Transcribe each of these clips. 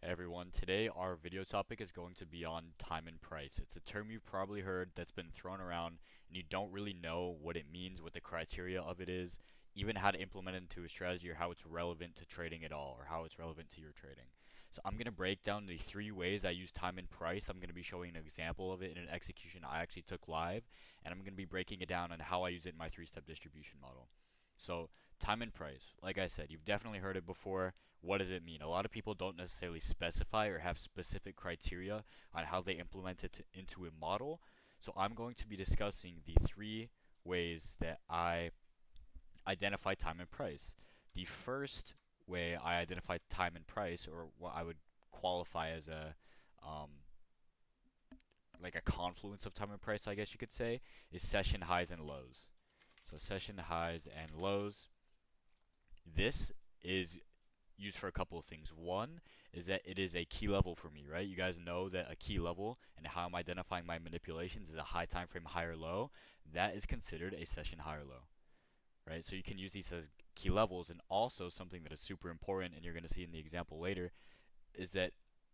Hey everyone, today our video topic is going to be on time and price. It's a term you've probably heard that's been thrown around and you don't really know what it means, what the criteria of it is, even how to implement it into a strategy or how it's relevant to trading at all or how it's relevant to your trading. So I'm going to break down the three ways I use time and price. I'm going to be showing an example of it in an execution I actually took live, and I'm going to be breaking it down on how I use it in my three-step distribution model. So time and price, like I said, you've definitely heard it before. What does it mean? A lot of people don't necessarily specify or have specific criteria on how they implement it into a model. So I'm going to be discussing the three ways that I identify time and price. The first way I identify time and price, or what I would qualify as a um, like a confluence of time and price, I guess you could say, is session highs and lows. So session highs and lows. This is used for a couple of things. One is that it is a key level for me, right? You guys know that a key level and how I'm identifying my manipulations is a high time frame high or low. That is considered a session high or low, right? So you can use these as key levels. And also something that is super important, and you're going to see in the example later, is that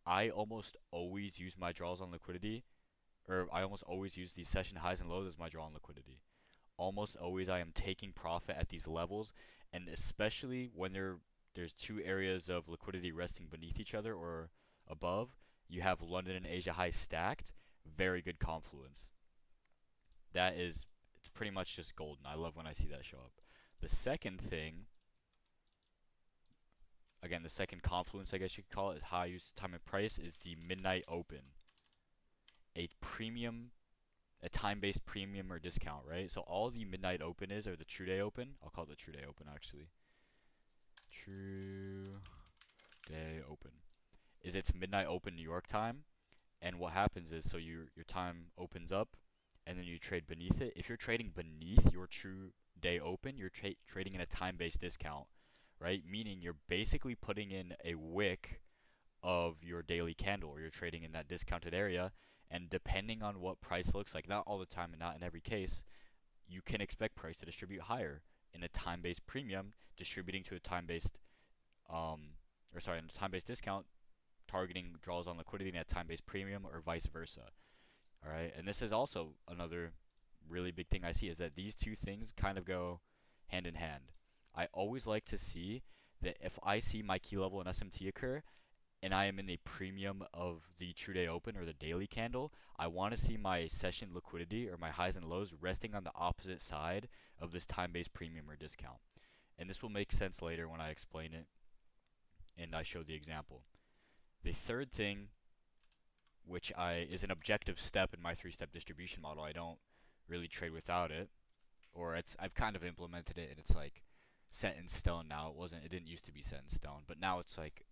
I almost always use my draws on liquidity, or I almost always use these session highs and lows as my draw on liquidity. Almost always I am taking profit at these levels, and especially when there's two areas of liquidity resting beneath each other or above, you have London and Asia high stacked, very good confluence. That is, it's pretty much just golden. I love when I see that show up. The second thing, again, the second confluence, I guess you could call it, how I use time and price, is the midnight open. A premium, a time-based premium or discount, right? So all the midnight open is, or the true day open, I'll call it the true day open actually. True day open is it's midnight open New York time, and what happens is, so your time opens up, and then you trade beneath it. If you're trading beneath your true day open, you're trading in a time-based discount, right? Meaning you're basically putting in a wick of your daily candle, or you're trading in that discounted area, and depending on what price looks like, not all the time and not in every case, you can expect price to distribute higher in a time-based premium, distributing to a time-based or sorry, a time-based discount, targeting draws on liquidity at time-based premium, or vice versa. All right, and this is also another really big thing I see, is that these two things kind of go hand in hand. I always like to see that if I see my key level in SMT occur, and I am in the premium of the true day open or the daily candle, I want to see my session liquidity or my highs and lows resting on the opposite side of this time-based premium or discount. And this will make sense later when I explain it and I show the example. The third thing, which I is an objective step in my three-step distribution model, I don't really trade without it, or I've kind of implemented it and it's like set in stone now. It didn't used to be set in stone, but now it's like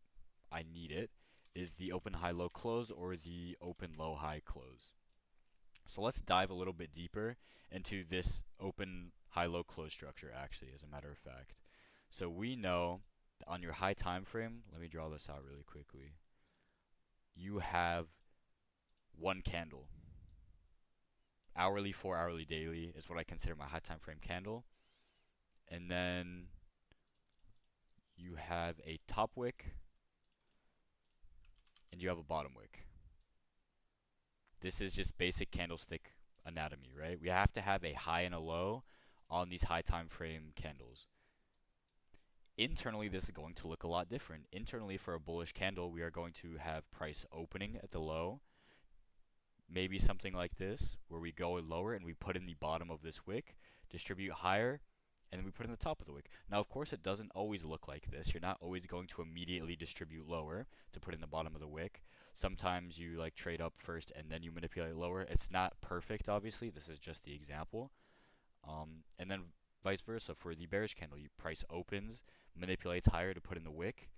I need it, is the open high low close or the open low high close. So let's dive a little bit deeper into this open high low close structure actually, as a matter of fact. So we know that on your high time frame, let me draw this out really quickly. You have one candle. Hourly, 4 hourly, daily is what I consider my high time frame candle. And then you have a top wick and you have a bottom wick. This is just basic candlestick anatomy, right? We have to have a high and a low on these high time frame candles. Internally, this is going to look a lot different. Internally, for a bullish candle, we are going to have price opening at the low. Maybe something like this, where we go lower and we put in the bottom of this wick, distribute higher, and then we put in the top of the wick. Now, of course, it doesn't always look like this. You're not always going to immediately distribute lower to put in the bottom of the wick. Sometimes you like trade up first and then you manipulate lower. It's not perfect, obviously. This is just the example. And then vice versa for the bearish candle. You price opens, manipulates higher to put in the wick,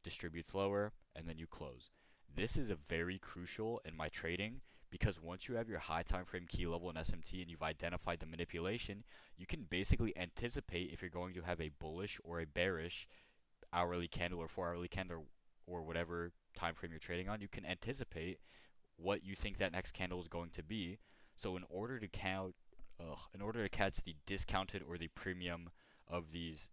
distributes lower, and then you close. This is a very crucial in my trading, because once you have your high time frame key level in SMT and you've identified the manipulation, you can basically anticipate if you're going to have a bullish or a bearish hourly candle or 4 hourly candle or whatever time frame you're trading on. You can anticipate what you think that next candle is going to be. So in order to catch the discounted or the premium of these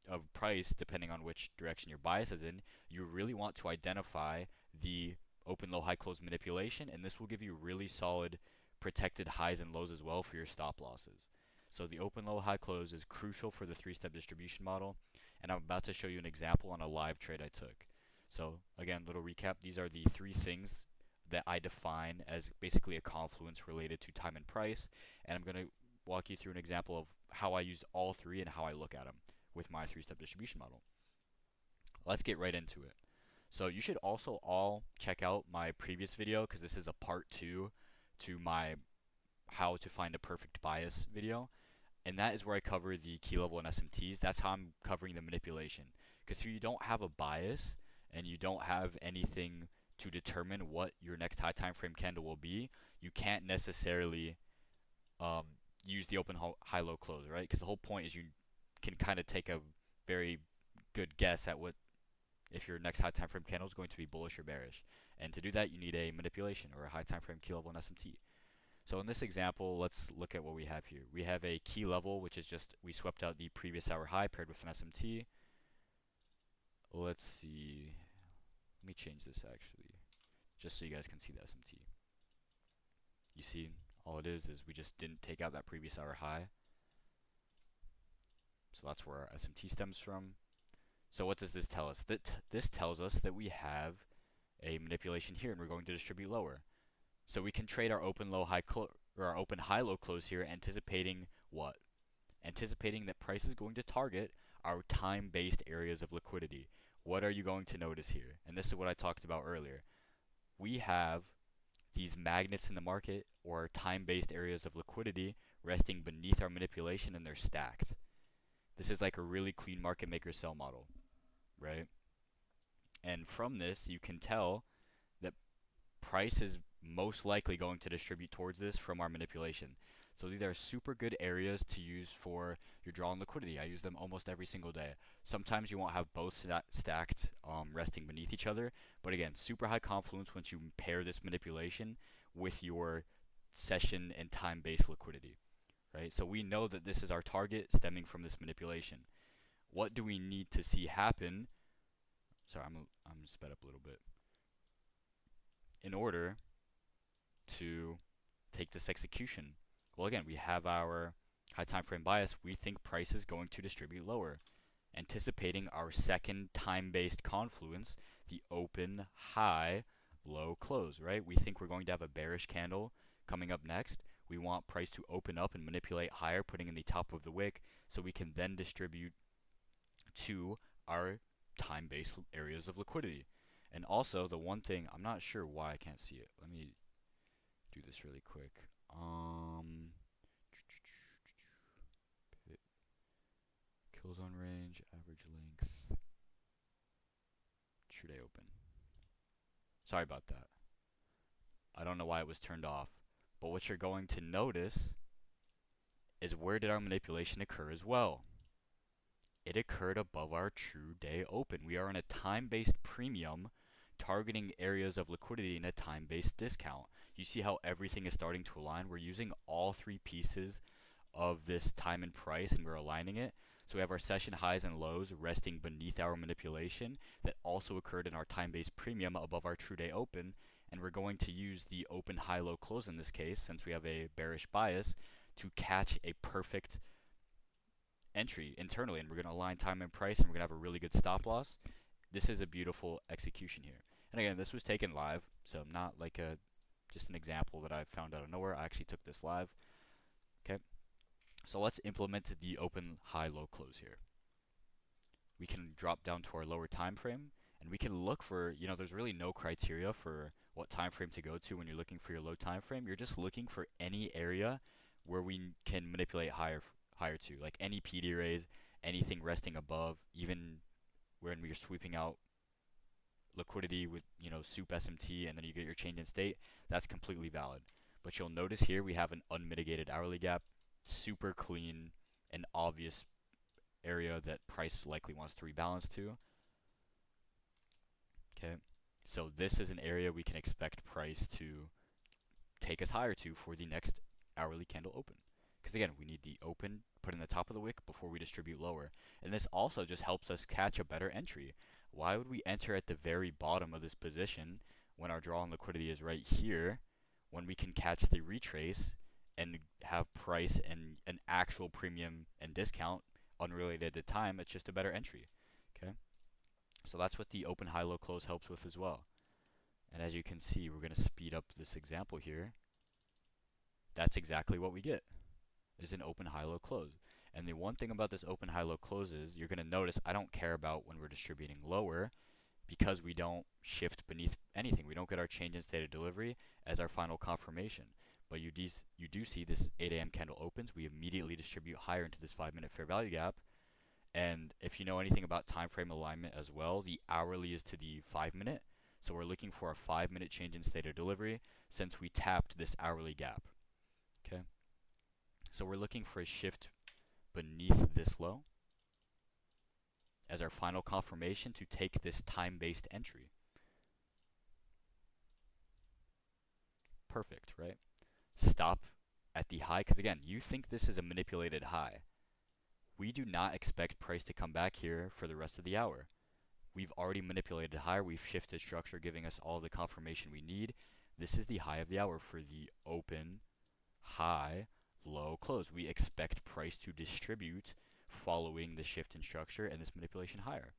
of price, depending on which direction your bias is in, you really want to identify the open, low, high, close manipulation, and this will give you really solid protected highs and lows as well for your stop losses. So the open, low, high, close is crucial for the three-step distribution model, and I'm about to show you an example on a live trade I took. So again, little recap, these are the three things that I define as basically a confluence related to time and price, and I'm going to walk you through an example of how I used all three and how I look at them with my three-step distribution model. Let's get right into it. So you should also all check out my previous video because this is a part 2 to my how to find a perfect bias video, and that is where I cover the key level and SMTs. That's how I'm covering the manipulation, because if you don't have a bias and you don't have anything to determine what your next high time frame candle will be, you can't necessarily um, use the open high low close, right? Because the whole point is you can kind of take a very good guess at what if your next high time frame candle is going to be bullish or bearish. And to do that, you need a manipulation or a high time frame key level and SMT. So in this example, let's look at what we have here. We have a key level, which is just we swept out the previous hour high paired with an SMT. Let's see. Let me change this actually, just so you guys can see the SMT. You see, all it is we just didn't take out that previous hour high. So that's where our SMT stems from. So what does this tell us? This tells us that we have a manipulation here and we're going to distribute lower. So we can trade our open low high or our open high low close here, anticipating what? Anticipating that price is going to target our time-based areas of liquidity. What are you going to notice here? And this is what I talked about earlier. We have these magnets in the market or time-based areas of liquidity resting beneath our manipulation, and they're stacked. This is like a really clean market maker sell model, right? And from this, you can tell that price is most likely going to distribute towards this from our manipulation. So these are super good areas to use for your draw and liquidity. I use them almost every single day. Sometimes you won't have both stacked resting beneath each other, but again, super high confluence once you pair this manipulation with your session and time-based liquidity, right? So we know that this is our target stemming from this manipulation. What do we need to see happen? Sorry, I'm sped up a little bit. In order to take this execution, well, again, we have our high time frame bias. We think price is going to distribute lower, anticipating our second time-based confluence, the open high low close, right? We think we're going to have a bearish candle coming up next. We want price to open up and manipulate higher, putting in the top of the wick, so we can then distribute to our time-based areas of liquidity. And also, the one thing, I'm not sure why I can't see it. Let me do this really quick. Kill zone range, average links, true day open. Sorry about that. I don't know why it was turned off. But what you're going to notice is where did our manipulation occur as well? It occurred above our true day open. We are in a time-based premium targeting areas of liquidity in a time-based discount. You see how everything is starting to align? We're using all three pieces of this time and price and we're aligning it. So we have our session highs and lows resting beneath our manipulation that also occurred in our time-based premium above our true day open. And we're going to use the open high low close in this case, since we have a bearish bias, to catch a perfect entry internally. And we're going to align time and price and we're going to have a really good stop loss. This is a beautiful execution here. And again, this was taken live, so not like just an example that I found out of nowhere. I actually took this live. Okay, so let's implement the open high low close here. We can drop down to our lower time frame and we can look for, there's really no criteria for what time frame to go to when you're looking for your low time frame. You're just looking for any area where we can manipulate higher to, like any PD raise, anything resting above, even when we're sweeping out liquidity with soup SMT and then you get your change in state. That's completely valid. But you'll notice here we have an unmitigated hourly gap, super clean and obvious area that price likely wants to rebalance to. Okay, so this is an area we can expect price to take us higher to for the next hourly candle open. Because again, we need the open put in the top of the wick before we distribute lower. And this also just helps us catch a better entry. Why would we enter at the very bottom of this position when our draw on liquidity is right here, when we can catch the retrace and have price and an actual premium and discount unrelated to time? It's just a better entry. Okay, so that's what the open high low close helps with as well. And as you can see, we're going to speed up this example here. That's exactly what we get, is an open high low close. And the one thing about this open high low close is you're going to notice I don't care about when we're distributing lower, because we don't shift beneath anything. We don't get our change in state of delivery as our final confirmation. But you do see this 8 a.m. candle opens, we immediately distribute higher into this 5-minute fair value gap. And if you know anything about time frame alignment as well, the hourly is to the 5-minute. So we're looking for a 5-minute change in state of delivery since we tapped this hourly gap. Okay, so we're looking for a shift beneath this low as our final confirmation to take this time-based entry. Perfect, right? Stop at the high, because again, you think this is a manipulated high. We do not expect price to come back here for the rest of the hour. We've already manipulated higher, we've shifted structure, giving us all the confirmation we need. This is the high of the hour for the open, high, low, close. We expect price to distribute following the shift in structure and this manipulation higher.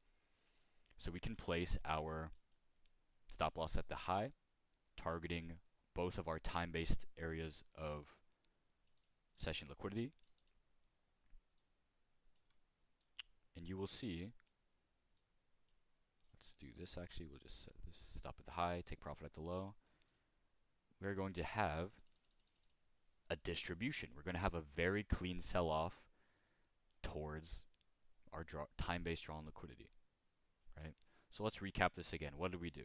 So we can place our stop loss at the high, targeting both of our time-based areas of session liquidity. And you will see, let's do this actually, we'll just set this, stop at the high, take profit at the low. We're going to have a distribution. We're going to have a very clean sell-off towards our time-based draw on liquidity, right? So let's recap this again. What did we do?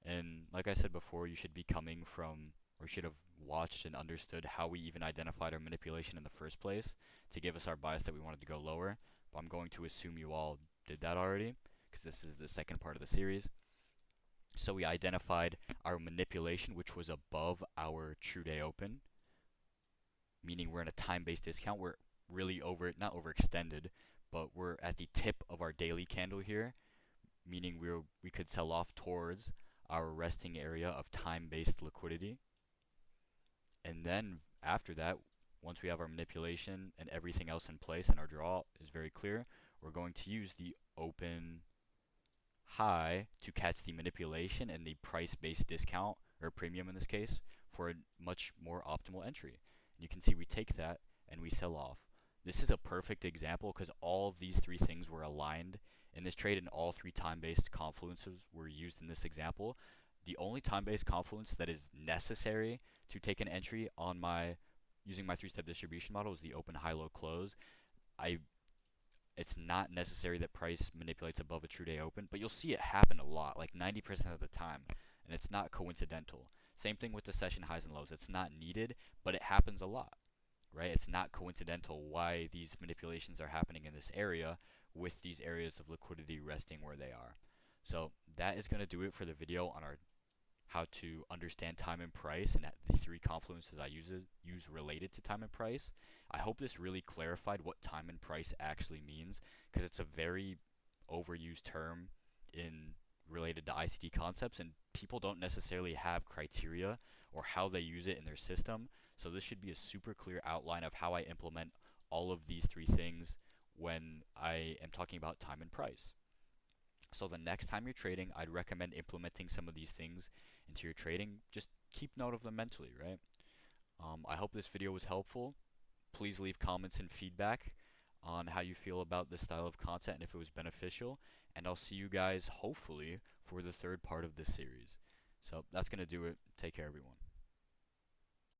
And like I said before, you should be coming from, or should have watched and understood how we even identified our manipulation in the first place to give us our bias that we wanted to go lower. But I'm going to assume you all did that already, because this is the second part of the series. So we identified our manipulation, which was above our true day open, meaning we're in a time-based discount. We're really not overextended, but we're at the tip of our daily candle here, meaning we could sell off towards our resting area of time-based liquidity. And then after that, once we have our manipulation and everything else in place and our draw is very clear, we're going to use the open high to catch the manipulation and the price-based discount, or premium in this case, for a much more optimal entry. And you can see we take that and we sell off. This is a perfect example because all of these three things were aligned in this trade, and all three time-based confluences were used in this example. The only time-based confluence that is necessary to take an entry on using my three-step distribution model is the open high low close. It's not necessary that price manipulates above a true day open, but you'll see it happen a lot, like 90% of the time, and it's not coincidental. Same thing with the session highs and lows. It's not needed, but it happens a lot, right? It's not coincidental why these manipulations are happening in this area with these areas of liquidity resting where they are. So that is going to do it for the video on our how to understand time and price and the three confluences I use related to time and price. I hope this really clarified what time and price actually means, because it's a very overused term in related to ICT concepts, and people don't necessarily have criteria or how they use it in their system. So this should be a super clear outline of how I implement all of these three things when I am talking about time and price. So the next time you're trading, I'd recommend implementing some of these things into your trading. Just keep note of them mentally, right? I hope this video was helpful. Please leave comments and feedback on how you feel about this style of content and if it was beneficial. And I'll see you guys, hopefully, for the third part of this series. So that's going to do it. Take care, everyone.